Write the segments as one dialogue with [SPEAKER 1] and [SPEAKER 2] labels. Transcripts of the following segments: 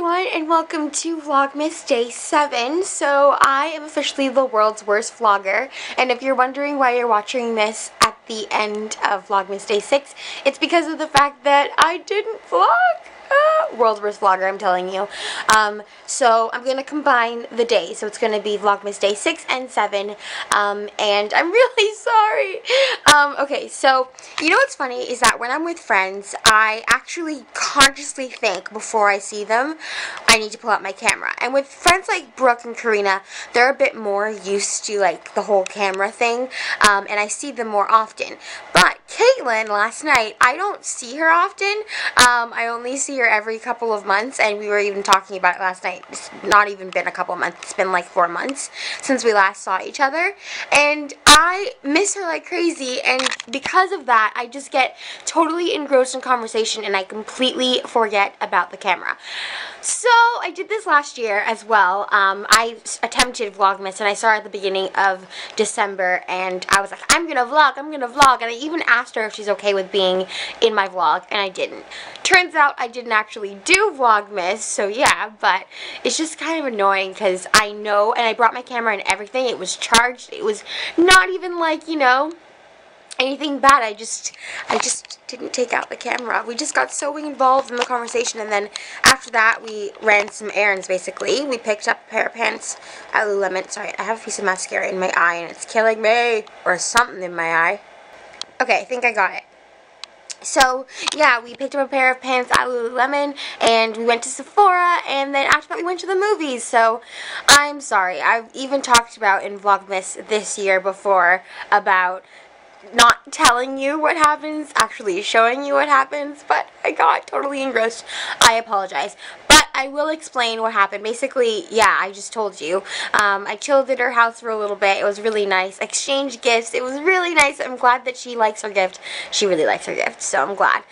[SPEAKER 1] everyone, and welcome to Vlogmas Day 7. So I am officially the world's worst vlogger, and if you're wondering why you're watching this at the end of Vlogmas Day 6, it's because of the fact that I didn't vlog. World's worst vlogger, I'm telling you. So I'm going to combine the days. So it's going to be Vlogmas Day 6 and 7. And I'm really sorry. Okay, so you know what's funny is that when I'm with friends, I actually consciously think before I see them, I need to pull out my camera. And with friends like Brooke and Karina, they're a bit more used to like the whole camera thing. And I see them more often. But Caitlin, last night, I don't see her often. I only see her every couple of months, and we were even talking about it last night. It's not even been a couple months. It's been like 4 months since we last saw each other, and I miss her like crazy, and because of that, I just get totally engrossed in conversation, and I completely forget about the camera. So, I did this last year as well. I attempted Vlogmas, and I saw her at the beginning of December, and I was like, I'm gonna vlog, and I even asked her if she's okay with being in my vlog, and I didn't. Turns out I didn't actually do Vlogmas, so yeah, but it's just kind of annoying, because I know, and I brought my camera and everything, it was charged, it was not even like, you know, anything bad. I just didn't take out the camera. We just got so involved in the conversation, and then after that we ran some errands. Basically, we picked up a pair of pants at Lululemon. Sorry, I have a piece of mascara in my eye and it's killing me, or something in my eye. Okay, I think I got it. So, yeah, we picked up a pair of pants at Lululemon, and we went to Sephora, and then after that we went to the movies. So, I'm sorry. I've even talked about in Vlogmas this year before about not telling you what happens, actually showing you what happens, but I got totally engrossed. I apologize. But I will explain what happened. Basically, yeah, I just told you. I chilled at her house for a little bit. It was really nice. Exchanged gifts. It was really nice. I'm glad that she likes her gift. She really likes her gift, so I'm glad.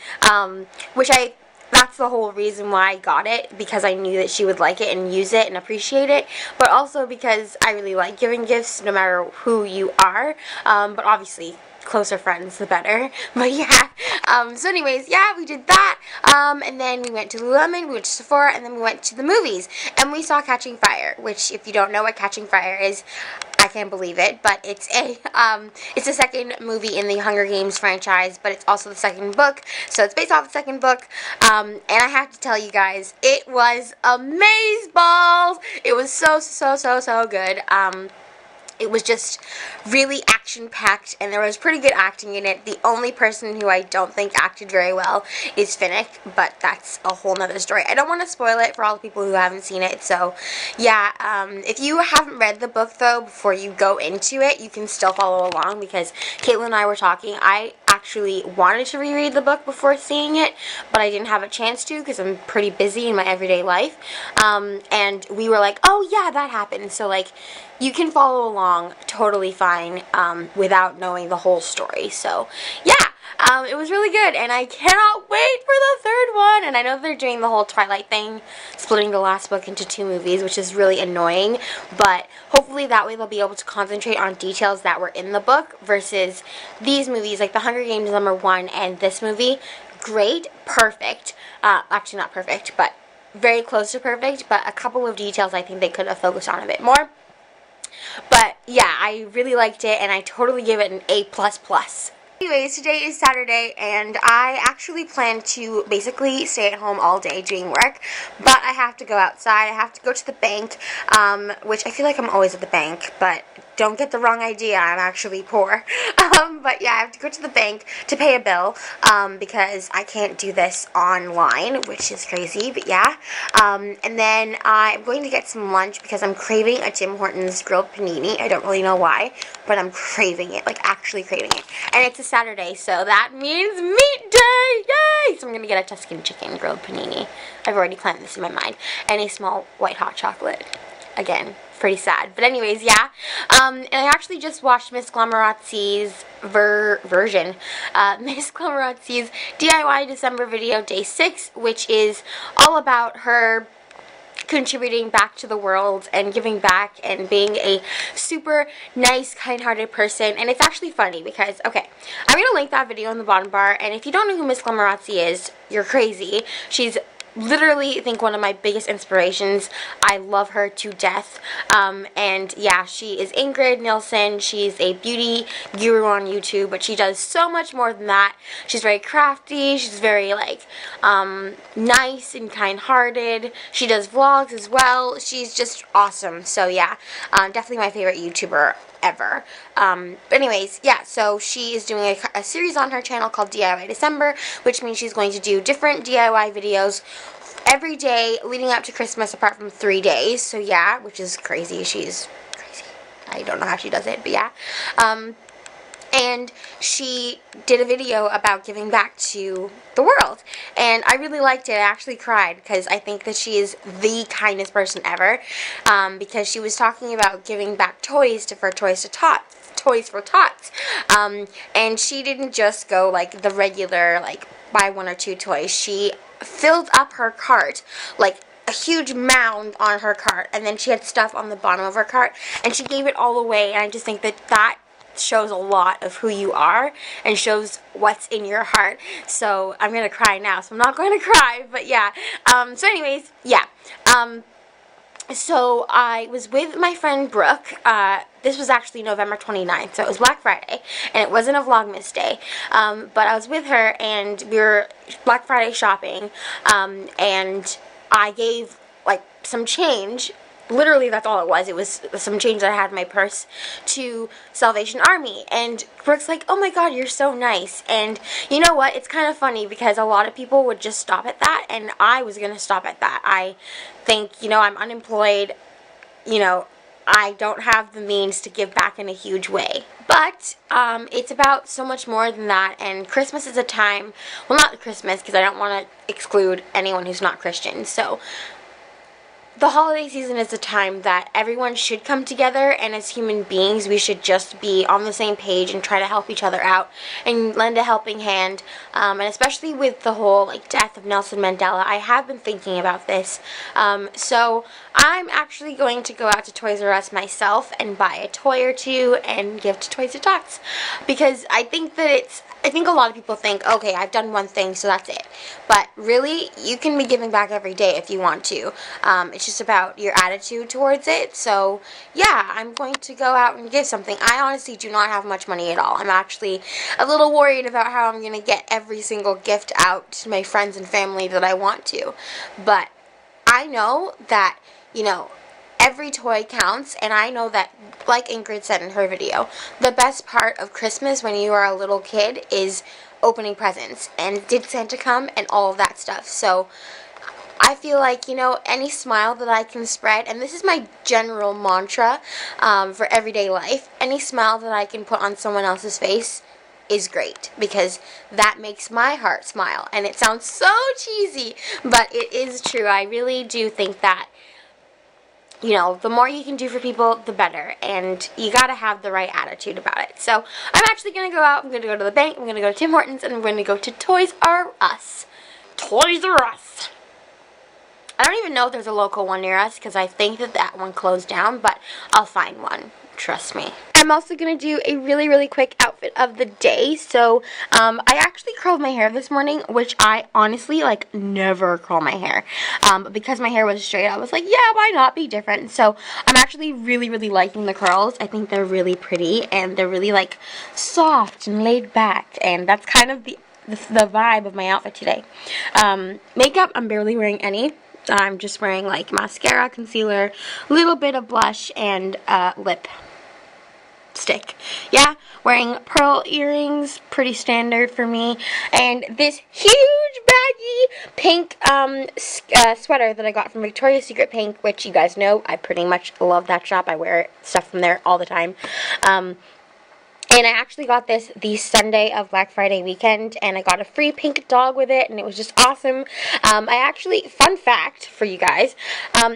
[SPEAKER 1] That's the whole reason why I got it, because I knew that she would like it and use it and appreciate it, but also because I really like giving gifts no matter who you are, but obviously closer friends the better. But yeah, so anyways, yeah, we did that, and then we went to Lululemon, we went to Sephora, and then we went to the movies, and we saw Catching Fire, which if you don't know what Catching Fire is, I can't believe it, but it's the second movie in the Hunger Games franchise, but it's also the second book, so it's based off the second book, and I have to tell you guys, it was amazeballs. It was so good. It was just really action-packed, and there was pretty good acting in it. The only person who I don't think acted very well is Finnick, but that's a whole nother story. I don't want to spoil it for all the people who haven't seen it, so yeah, if you haven't read the book, though, before you go into it, you can still follow along, because Caitlin and I were talking. I actually wanted to reread the book before seeing it, but I didn't have a chance to, because I'm pretty busy in my everyday life, and we were like, oh yeah, that happened, so like, you can follow along totally fine without knowing the whole story. So, yeah, it was really good, and I cannot wait for the third one. And I know they're doing the whole Twilight thing, splitting the last book into 2 movies, which is really annoying. But hopefully that way they'll be able to concentrate on details that were in the book versus these movies, like The Hunger Games #1 and this movie. Great, perfect. Actually, not perfect, but very close to perfect. But a couple of details I think they could have focused on a bit more. But yeah, I really liked it, and I totally give it an A++. Anyways, today is Saturday, and I actually plan to basically stay at home all day doing work, but I have to go outside. I have to go to the bank, which I feel like I'm always at the bank, but don't get the wrong idea, I'm actually poor. But yeah, I have to go to the bank to pay a bill, because I can't do this online, which is crazy, but yeah. And then I'm going to get some lunch, because I'm craving a Tim Hortons grilled panini. I don't really know why, but I'm craving it, like actually craving it. And it's a Saturday, so that means meat day! Yay! So I'm going to get a Tuscan chicken grilled panini. I've already planned this in my mind. And a small white hot chocolate. Again, pretty sad. But anyways, yeah. And I actually just watched Miss Glamorazzi's version. Miss Glamorazzi's DIY December video day 6, which is all about her contributing back to the world and giving back and being a super nice, kind-hearted person. And it's actually funny because, okay, I'm going to link that video in the bottom bar, and if you don't know who Miss Glamorazzi is, you're crazy. She's literally think one of my biggest inspirations. I love her to death. And yeah, she is Ingrid Nilsson. She's a beauty guru on YouTube, but she does so much more than that. She's very crafty. She's very like nice and kind-hearted. She does vlogs as well. She's just awesome. So yeah, definitely my favorite YouTuber ever. But anyways, yeah, so she is doing a series on her channel called DIY December, which means she's going to do different DIY videos every day leading up to Christmas apart from 3 days. So yeah, which is crazy. She's crazy. I don't know how she does it, but yeah. And she did a video about giving back to the world, and I really liked it. I actually cried because I think that she is the kindest person ever, because she was talking about giving back toys for Toys for Tots, and she didn't just go like the regular, like buy 1 or 2 toys. She filled up her cart, like a huge mound on her cart, and then she had stuff on the bottom of her cart, and she gave it all away. And I just think that shows a lot of who you are and shows what's in your heart. So I'm gonna cry now, so I'm not going to cry, but yeah. So anyways, yeah. So I was with my friend Brooke. This was actually November 29th, so it was Black Friday, and it wasn't a Vlogmas day. But I was with her, and we were Black Friday shopping, and I gave like some change. Literally, that's all it was. It was some change that I had in my purse to Salvation Army. And Brooke's like, oh my god, you're so nice. And you know what? It's kind of funny because a lot of people would just stop at that. And I was going to stop at that. I think, you know, I'm unemployed. You know, I don't have the means to give back in a huge way. But it's about so much more than that. And Christmas is a time, well, not Christmas, because I don't want to exclude anyone who's not Christian. So the holiday season is a time that everyone should come together, and as human beings we should just be on the same page and try to help each other out and lend a helping hand. And especially with the whole like death of Nelson Mandela, I have been thinking about this. So I'm actually going to go out to Toys R Us myself and buy a toy or two and give to Toys for Tots, because I think that I think a lot of people think, okay, I've done one thing, so that's it. But really, you can be giving back every day if you want to. It's just about your attitude towards it. So, yeah, I'm going to go out and give something. I honestly do not have much money at all. I'm actually a little worried about how I'm going to get every single gift out to my friends and family that I want to. But I know that, you know, every toy counts, and I know that, like Ingrid said in her video, the best part of Christmas when you are a little kid is opening presents and did Santa come and all of that stuff. So I feel like, you know, any smile that I can spread, and this is my general mantra for everyday life, any smile that I can put on someone else's face is great, because that makes my heart smile. And it sounds so cheesy, but it is true. I really do think that, you know, the more you can do for people, the better. And you gotta have the right attitude about it. So I'm actually gonna go out. I'm gonna go to the bank. I'm gonna go to Tim Hortons. And I'm gonna go to Toys R Us. Toys R Us. I don't even know if there's a local one near us, because I think that one closed down. But I'll find one. Trust me. I'm also going to do a really, really quick outfit of the day. So, I actually curled my hair this morning, which I honestly, like, never curl my hair. But because my hair was straight, I was like, yeah, why not be different? So, I'm actually really, really liking the curls. I think they're really pretty, and they're really, like, soft and laid back. And that's kind of the vibe of my outfit today. Makeup, I'm barely wearing any. I'm just wearing, like, mascara, concealer, a little bit of blush, and lip stick. Yeah, wearing pearl earrings, pretty standard for me, and this huge baggy pink sweater that I got from Victoria's Secret Pink, which you guys know I pretty much love that shop. I wear stuff from there all the time. And I actually got this the Sunday of Black Friday weekend, and I got a free pink dog with it, and it was just awesome. Fun fact for you guys,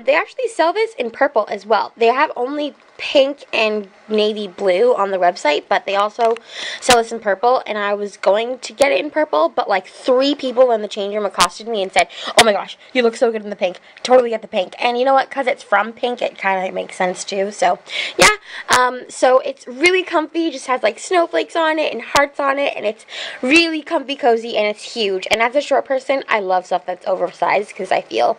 [SPEAKER 1] they actually sell this in purple as well. They have only pink and navy blue on the website, but they also sell this in purple, and I was going to get it in purple, but like 3 people in the change room accosted me and said, oh my gosh, you look so good in the pink, totally get the pink. And you know what, because it's from pink, it kind of makes sense too. So yeah, so it's really comfy, just has like snowflakes on it and hearts on it, and it's really comfy, cozy, and it's huge. And as a short person, I love stuff that's oversized because I feel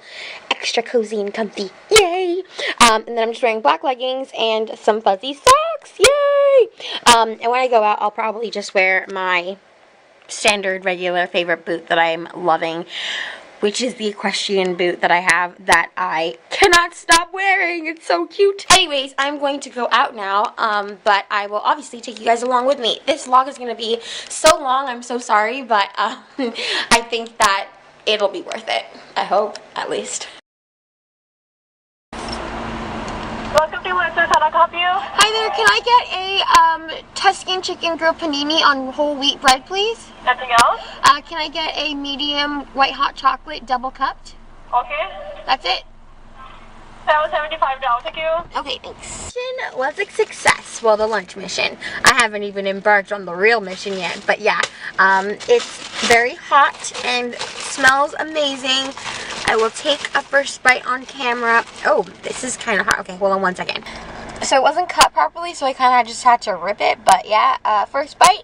[SPEAKER 1] extra cozy and comfy. Yay! And then I'm just wearing black leggings and some fuzzy socks. Yay! And when I go out, I'll probably just wear my standard, regular favorite boot that I'm loving, which is the equestrian boot that I have that I cannot stop wearing. It's so cute. Anyways, I'm going to go out now, but I will obviously take you guys along with me. This vlog is going to be so long, I'm so sorry, but I think that it'll be worth it. I hope, at least.
[SPEAKER 2] Welcome to Oodles. How can I help you?
[SPEAKER 1] Hi there, can I get a Tuscan chicken grilled panini on whole wheat bread, please?
[SPEAKER 2] Nothing else?
[SPEAKER 1] Can I get a medium white hot chocolate double cupped?
[SPEAKER 2] Okay.
[SPEAKER 1] That's it?
[SPEAKER 2] That was $75. Thank you.
[SPEAKER 1] Okay, thanks. Mission was a success. Well, the lunch mission. I haven't even embarked on the real mission yet, but yeah, it's very hot and smells amazing. I will take a first bite on camera. Oh, this is kind of hot. Okay, hold on one second. So it wasn't cut properly, so I kind of just had to rip it, but yeah, first bite.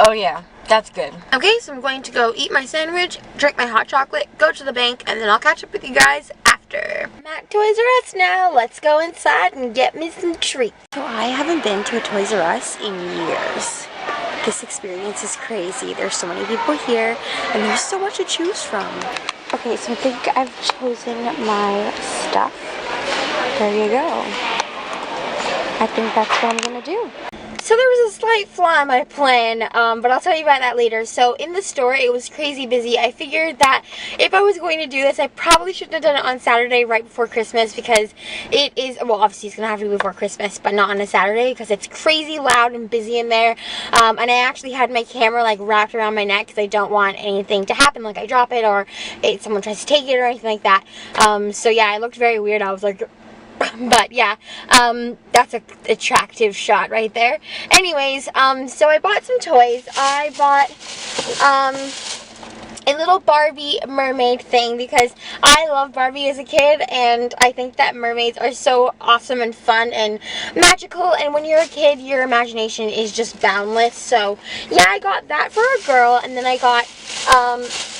[SPEAKER 1] Oh yeah, that's good. Okay, so I'm going to go eat my sandwich, drink my hot chocolate, go to the bank, and then I'll catch up with you guys after. I'm at Toys R Us now. Let's go inside and get me some treats. So I haven't been to a Toys R Us in years. This experience is crazy. There's so many people here, and there's so much to choose from. Okay, so I think I've chosen my stuff. There you go. I think that's what I'm gonna do. So there was a slight flaw in my plan, but I'll tell you about that later. So in the store, it was crazy busy. I figured that if I was going to do this, I probably shouldn't have done it on Saturday right before Christmas, because it is, well, obviously it's going to have to be before Christmas, but not on a Saturday because it's crazy loud and busy in there. And I actually had my camera like wrapped around my neck because I don't want anything to happen, like I drop it or someone tries to take it or anything like that. So yeah, I looked very weird. I was like... But yeah, that's an attractive shot right there. Anyways, so I bought some toys. I bought a little Barbie mermaid thing because I love Barbie as a kid, and I think that mermaids are so awesome and fun and magical, and when you're a kid, your imagination is just boundless. So yeah, I got that for a girl, and then I got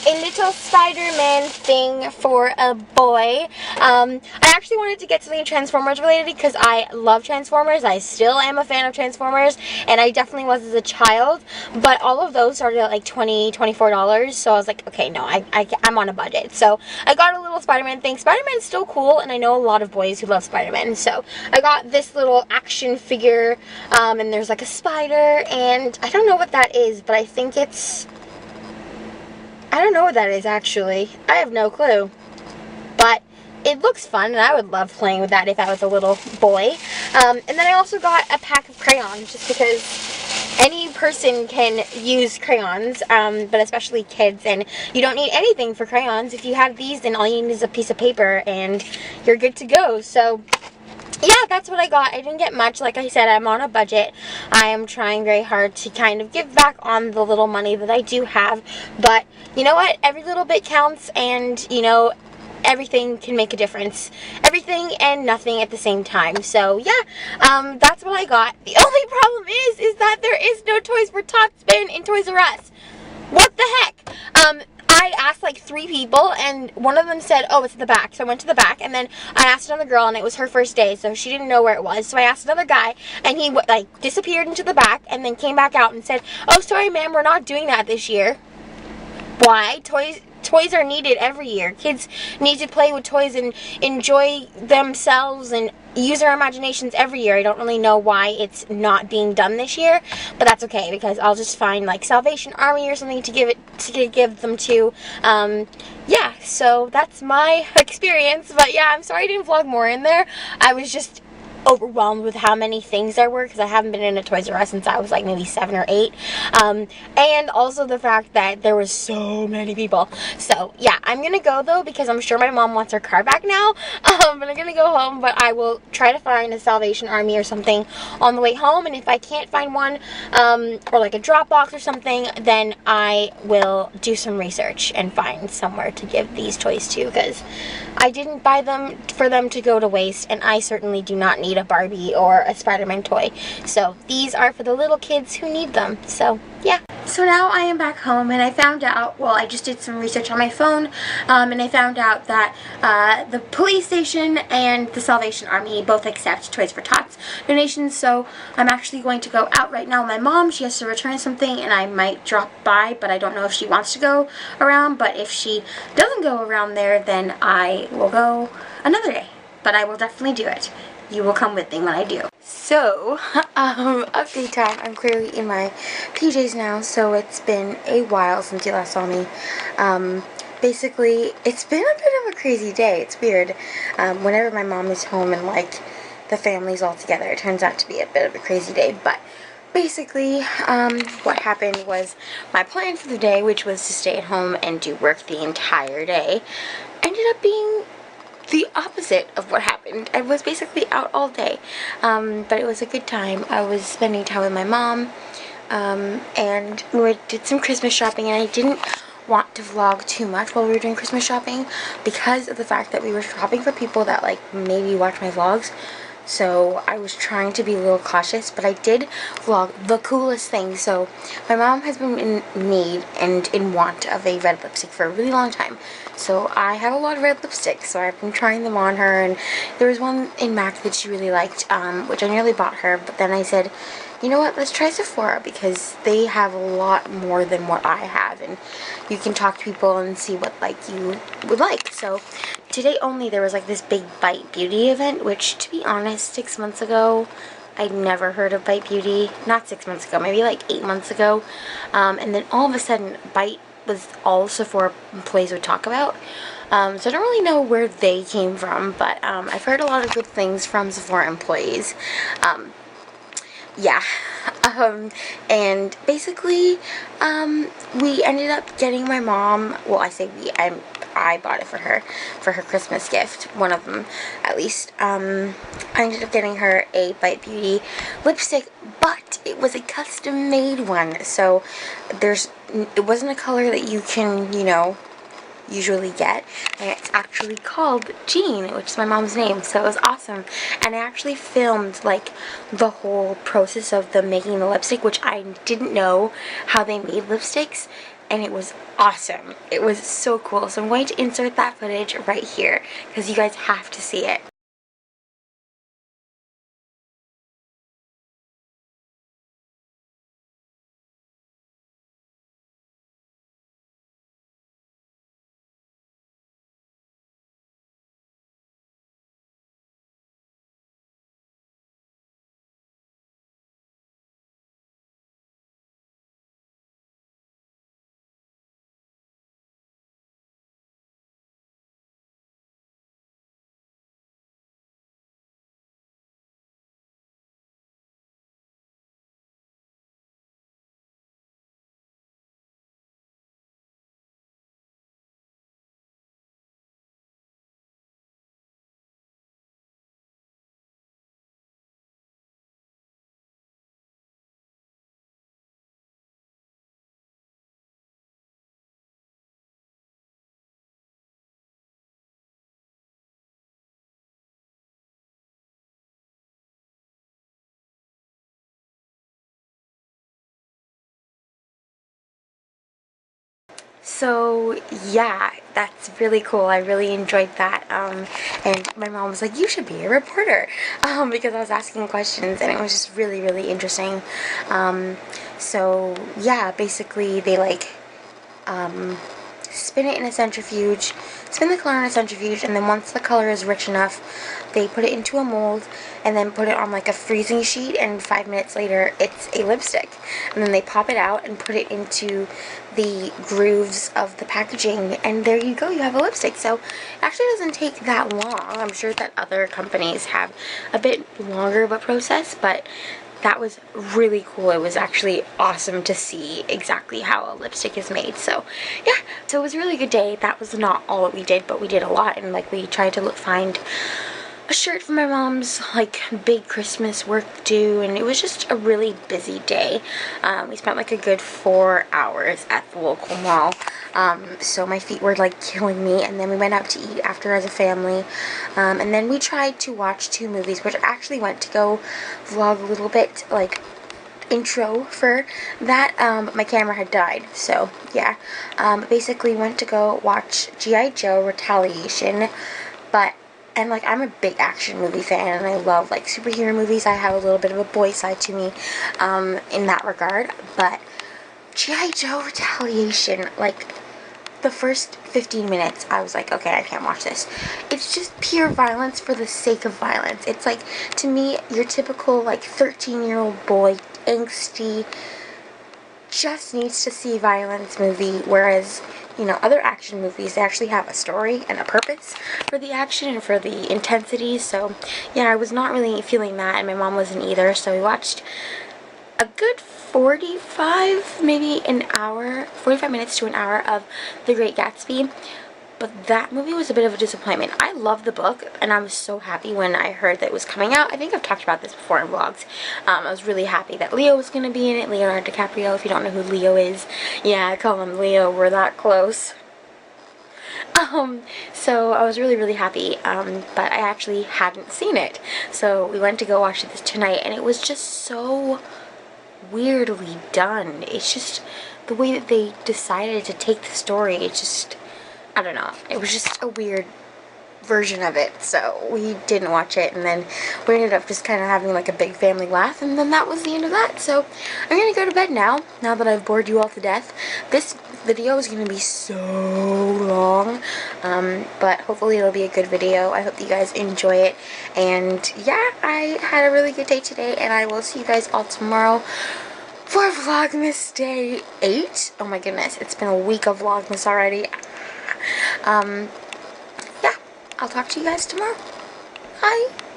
[SPEAKER 1] a little Spider-Man thing for a boy. I actually wanted to get something Transformers related because I love Transformers. I still am a fan of Transformers, and I definitely was as a child, but all of those started at like $20, $24, so I was like, okay, no, I'm on a budget. So I got a little Spider-Man thing. Spider-Man's still cool, and I know a lot of boys who love Spider-Man, so I got this little action figure, and there's like a spider, and I don't know what that is, but I think it's... I don't know what that is, actually. I have no clue. But it looks fun, and I would love playing with that if I was a little boy. And then I also got a pack of crayons, just because any person can use crayons, but especially kids, and you don't need anything for crayons. If you have these, then all you need is a piece of paper, and you're good to go. So... yeah, that's what I got. I didn't get much. Like I said, I'm on a budget. I am trying very hard to kind of give back on the little money that I do have. But you know what? Every little bit counts, and, you know, everything can make a difference. Everything and nothing at the same time. So, yeah, that's what I got. The only problem is that there is no Toys for Tots bin in Toys R Us. What the heck? I asked like 3 people, and one of them said, oh, it's in the back. So I went to the back, and then I asked another girl, and it was her first day, so she didn't know where it was. So I asked another guy, and he like disappeared into the back, and then came back out and said, oh, sorry, ma'am, we're not doing that this year. Why? Toys are needed every year. Kids need to play with toys and enjoy themselves and use their imaginations every year. I don't really know why it's not being done this year, but that's okay, because I'll just find like Salvation Army or something to give them to. Yeah, so that's my experience. But yeah, I'm sorry I didn't vlog more in there. I was just overwhelmed with how many things there were, because I haven't been in a Toys R Us since I was like maybe 7 or 8. And also the fact that there was so many people. So yeah, I'm gonna go though, because I'm sure my mom wants her car back now. But I'm gonna go home, but I will try to find a Salvation Army or something on the way home, and if I can't find one, or like a drop box or something, then I will do some research and find somewhere to give these toys to, because I didn't buy them for them to go to waste, and I certainly do not need a Barbie or a Spider-Man toy. So these are for the little kids who need them. So yeah. So now I am back home, and I found out, well, I just did some research on my phone, and I found out that the police station and the Salvation Army both accept Toys for Tots donations. So I'm actually going to go out right now with my mom. She has to return something, and I might drop by, but I don't know if she wants to go around. But if she doesn't go around there, then I will go another day. But I will definitely do it. You will come with me when I do. So, update time. I'm clearly in my PJs now, so it's been a while since you last saw me. Basically, it's been a bit of a crazy day. It's weird. Whenever my mom is home and, like, the family's all together, it turns out to be a bit of a crazy day. But basically, what happened was my plan for the day, which was to stay at home and do work the entire day, ended up being the opposite of what happened. I was basically out all day, but it was a good time. I was spending time with my mom, and we did some Christmas shopping, and I didn't want to vlog too much while we were doing Christmas shopping because of the fact that we were shopping for people that like maybe watch my vlogs. So I was trying to be a little cautious, but I did vlog the coolest thing. So my mom has been in need and in want of a red lipstick for a really long time. So I have a lot of red lipsticks, so I've been trying them on her, and there was one in MAC that she really liked, which I nearly bought her, but then I said, you know what, let's try Sephora, because they have a lot more than what I have, and you can talk to people and see what like you would like. So today only there was like this big Bite Beauty event, which to be honest, 6 months ago, I'd never heard of Bite Beauty. Not 6 months ago, maybe like 8 months ago. And then all of a sudden, Bite was all Sephora employees would talk about. So I don't really know where they came from, but I've heard a lot of good things from Sephora employees. Yeah. And basically, we ended up getting my mom, well, I say we, I bought it for her Christmas gift, one of them at least. I ended up getting her a Bite Beauty lipstick, but it was a custom made one, so it wasn't a color that you can, you know, usually get, and it's actually called Jean, which is my mom's name, so it was awesome. And I actually filmed like the whole process of them making the lipstick, which I didn't know how they made lipsticks, and it was awesome. It was so cool. So I'm going to insert that footage right here because you guys have to see it. So yeah, that's really cool. I really enjoyed that. And my mom was like, you should be a reporter, because I was asking questions, and it was just really, really interesting. So yeah, basically they like spin it in a centrifuge, spin the color in a centrifuge, and then once the color is rich enough, they put it into a mold and then put it on like a freezing sheet, and 5 minutes later it's a lipstick. And then they pop it out and put it into the grooves of the packaging, and there you go, you have a lipstick. So it actually doesn't take that long. I'm sure that other companies have a bit longer of a process, but that was really cool. It was actually awesome to see exactly how a lipstick is made. So yeah, so it was a really good day. That was not all that we did, but we did a lot, and like we tried to find a shirt for my mom's like big Christmas work due, and it was just a really busy day. We spent like a good 4 hours at the local mall, so my feet were like killing me, and then we went out to eat after as a family, and then we tried to watch 2 movies, which I actually went to go vlog a little bit like intro for that, but my camera had died, so yeah. Basically went to go watch G.I. Joe Retaliation, and like I'm a big action movie fan, and I love like superhero movies. I have a little bit of a boy side to me in that regard, but G.I. Joe Retaliation, like the first 15 minutes I was like, okay, I can't watch this. It's just pure violence for the sake of violence. It's like, to me, your typical like 13-year-old boy, angsty, just needs to see violence movie, whereas, you know, other action movies, they actually have a story and a purpose for the action and for the intensity. So yeah, I was not really feeling that, and my mom wasn't either, so we watched a good 45 minutes to an hour of The Great Gatsby. But that movie was a bit of a disappointment. I love the book, and I was so happy when I heard that it was coming out. I think I've talked about this before in vlogs. I was really happy that Leo was going to be in it. Leonardo DiCaprio, if you don't know who Leo is. Yeah, I call him Leo. We're that close. So I was really, really happy, but I actually hadn't seen it. So we went to go watch it tonight, and it was just so weirdly done. It's just the way that they decided to take the story. It's just, I don't know, it was just a weird version of it, so we didn't watch it, and then we ended up just kind of having like a big family laugh, and then that was the end of that. So I'm gonna go to bed now that I've bored you all to death. This video is gonna be so long, but hopefully it'll be a good video. I hope that you guys enjoy it, and yeah, I had a really good day today, and I will see you guys all tomorrow for Vlogmas Day 8. Oh my goodness, it's been a week of Vlogmas already. Yeah, I'll talk to you guys tomorrow. Bye.